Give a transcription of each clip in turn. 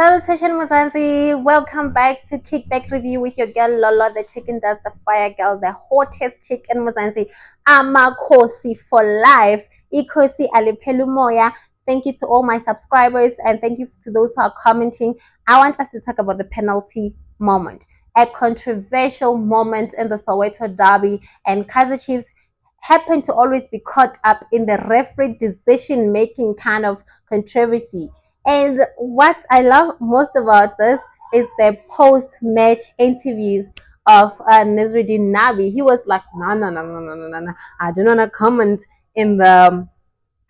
Salutation Muzansi, welcome back to Kickback Review with your girl Lola, the chicken does the fire girl, the hottest chick in Muzansi. Amakosi for life. Ikosi alipelu moya. Thank you to all my subscribers and thank you to those who are commenting. I want us to talk about the penalty moment. A controversial moment in the Soweto derby, and Kaizer Chiefs happen to always be caught up in the referee decision making kind of controversy. And what I love most about this is the post-match interviews of Nazruddin Nabi. He was like, no, no, no, no, no, no, no, no. I do not comment in the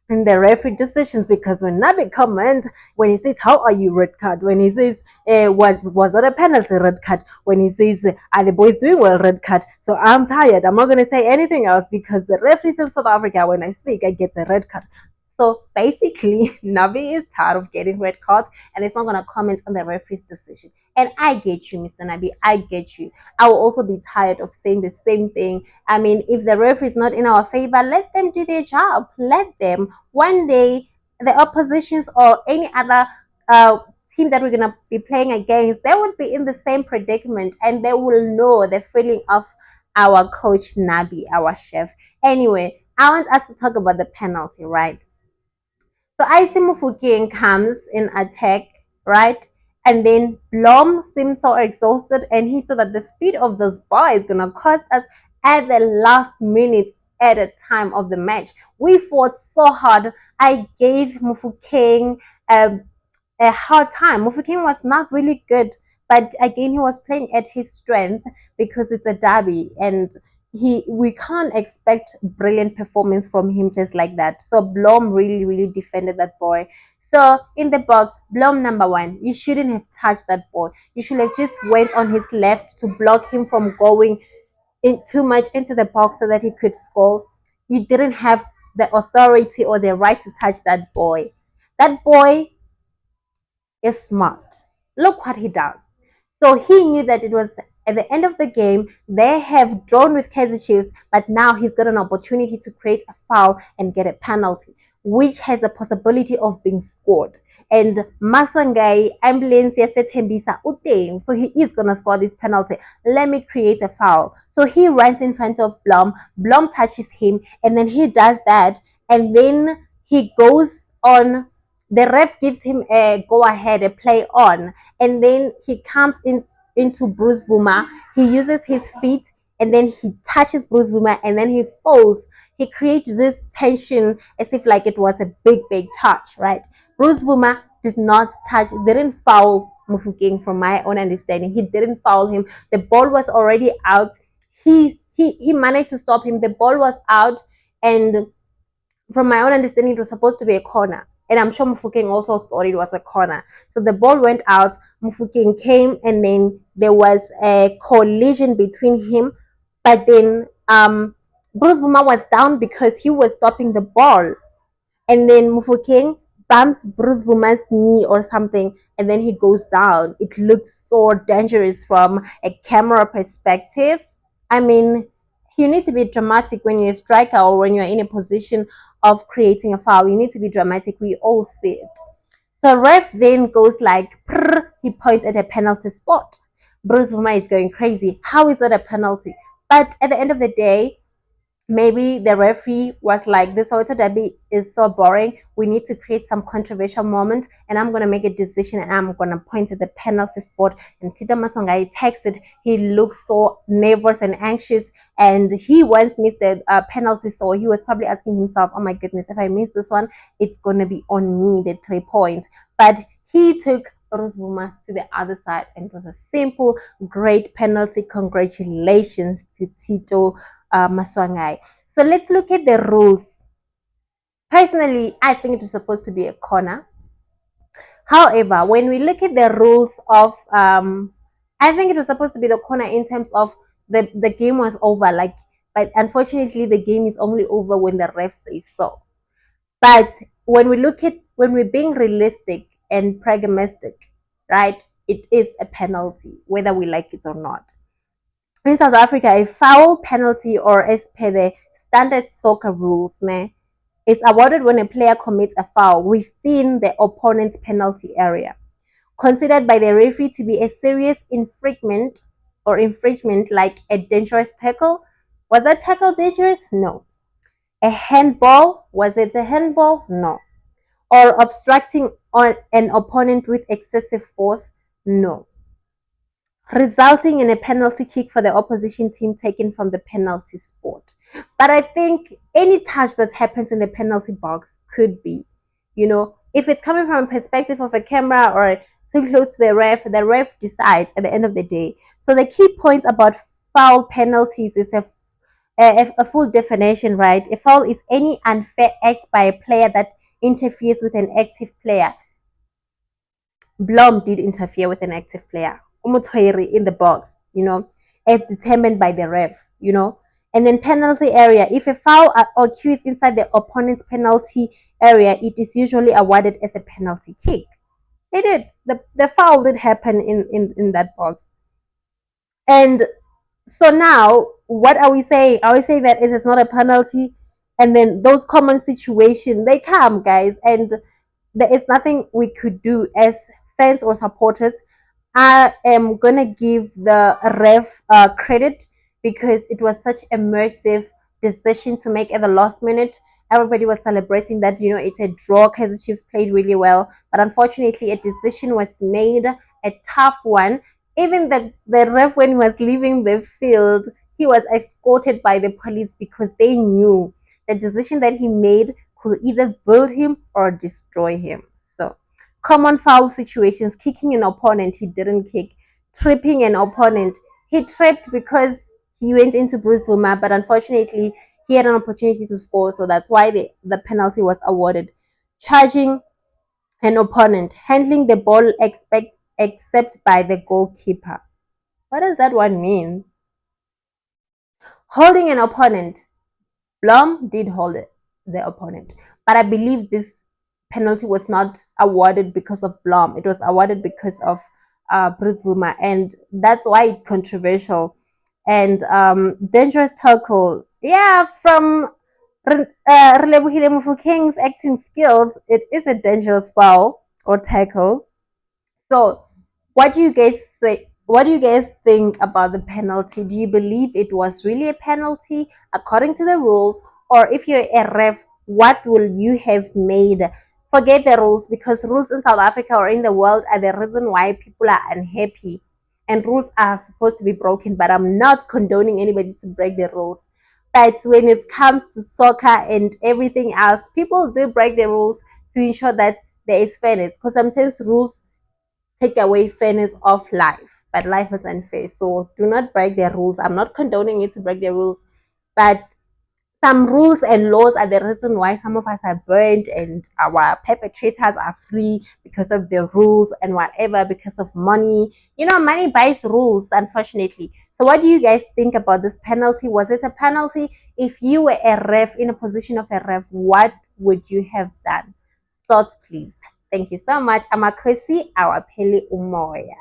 referee decisions, because when Nabi comments, when he says, how are you, red card, when he says, what was that a penalty, red card, when he says, are the boys doing well, red card. So I'm tired, I'm not going to say anything else, because the referees in South Africa, when I speak, I get a red card. So basically, Nabi is tired of getting red cards and it's not going to comment on the referee's decision. And I get you, Mr. Nabi, I get you. I will also be tired of saying the same thing. I mean, if the referee is not in our favor, let them do their job. Let them. One day, the oppositions or any other team that we're going to be playing against, they would be in the same predicament and they will know the feeling of our coach Nabi, our chef. Anyway, I want us to talk about the penalty, right? So I see Mofokeng comes in attack, right? And then Blom seems so exhausted and he saw that the speed of this ball is gonna cost us at the last minute at the time of the match. We fought so hard. I gave Mofokeng a hard time. Mofokeng was not really good, but again he was playing at his strength because it's a derby and we can't expect brilliant performance from him just like that. So Blom really defended that boy. So in the box, Blom number one, you shouldn't have touched that ball. You should have just went on his left to block him from going in too much into the box so that he could score. You didn't have the authority or the right to touch that boy. That boy is smart. Look what he does. So he knew that it was at the end of the game, they have drawn with Kaizer Chiefs, but now he's got an opportunity to create a foul and get a penalty, which has the possibility of being scored. And Masangai ambulance Tembisa Uteng, so he is gonna score this penalty. Let me create a foul. So he runs in front of Blom. Blom touches him, and then he does that, and then he goes on. The ref gives him a go ahead, a play on, and then he comes into Bruce Vuma. He uses his feet and then he touches Bruce Vuma and then he falls. He creates this tension as if like it was a big touch, right? Bruce Vuma did not touch, didn't foul Mofokeng from my own understanding. He didn't foul him. The ball was already out. He managed to stop him. The ball was out, and from my own understanding, it was supposed to be a corner. And I'm sure Mofokeng also thought it was a corner. So the ball went out, Mofokeng came, and then there was a collision between him. But then Bruce Vuma was down because he was stopping the ball. And then Mofokeng bumps Bruce Vuma's knee or something, and then he goes down. It looks so dangerous from a camera perspective. I mean, you need to be dramatic when you're a striker or when you're in a position of creating a foul. You need to be dramatic. We all see it. So ref then goes like, he points at a penalty spot. Bruce Vuma is going crazy. How is that a penalty? But at the end of the day, maybe the referee was like, this Soweto derby is so boring, we need to create some controversial moment, and I'm going to make a decision and I'm going to point at the penalty spot. And Tito Masongai texted, he looks so nervous and anxious, and he once missed the penalty, so he was probably asking himself, oh my goodness, if I miss this one, it's going to be on me, the 3 points. But he took Rosvuma to the other side, and it was a simple, great penalty. Congratulations to Tito Maswangai. So let's look at the rules. Personally, I think it was supposed to be a corner. However, when we look at the rules of, I think it was supposed to be the corner in terms of the game was over. Like, but unfortunately, the game is only over when the ref says so. But when we're being realistic and pragmatic, right? It is a penalty, whether we like it or not. In South Africa, a foul penalty, or as per the standard soccer rules, is awarded when a player commits a foul within the opponent's penalty area. considered by the referee to be a serious infringement like a dangerous tackle. Was that tackle dangerous? No. A handball? Was it a handball? No. Or obstructing on an opponent with excessive force? No. Resulting in a penalty kick for the opposition team taken from the penalty spot. But I think any touch that happens in the penalty box could be, if it's coming from a perspective of a camera or too close to the ref decides at the end of the day. So the key point about foul penalties is a full definition, right? A foul is any unfair act by a player that interferes with an active player. Blom did interfere with an active player, Umuthoiri in the box, as determined by the ref, And then penalty area. If a foul occurs inside the opponent's penalty area, it is usually awarded as a penalty kick. It did. The foul did happen in that box. And so now, what are we saying? Are we saying that it is not a penalty? And then those common situations, they come, guys, and there is nothing we could do as fans or supporters. I am gonna give the ref credit because it was such a merciful decision to make at the last minute. Everybody was celebrating that it's a draw because the Chiefs played really well, but unfortunately, a decision was made, a tough one. Even the ref, when he was leaving the field, he was escorted by the police because they knew the decision that he made could either build him or destroy him. So, common foul situations: kicking an opponent, he didn't kick; tripping an opponent, he tripped because he went into Bruce Vuma, but unfortunately, he had an opportunity to score, so that's why the penalty was awarded. Charging an opponent, handling the ball except by the goalkeeper. What does that one mean? Holding an opponent. Blom did hold the opponent, but I believe this penalty was not awarded because of Blom. It was awarded because of Bruce Vuma, and that's why it's controversial. And dangerous tackle. Yeah, from Mofokeng's acting skills, it is a dangerous foul or tackle. So, what do you guys say? What do you guys think about the penalty? Do you believe it was really a penalty according to the rules? Or if you're a ref, what will you have made? Forget the rules, because rules in South Africa or in the world are the reason why people are unhappy. And rules are supposed to be broken, but I'm not condoning anybody to break the rules. But when it comes to soccer and everything else, people do break the rules to ensure that there is fairness. Because sometimes rules take away fairness of life, but life is unfair. So do not break the rules. I'm not condoning you to break the rules, but some rules and laws are the reason why some of us are burned and our perpetrators are free because of the rules and whatever, because of money. Money buys rules, unfortunately. So what do you guys think about this penalty? Was it a penalty? If you were a ref, in a position of a ref, what would you have done? Thoughts, please. Thank you so much. Amakhosi, awaphele umoya.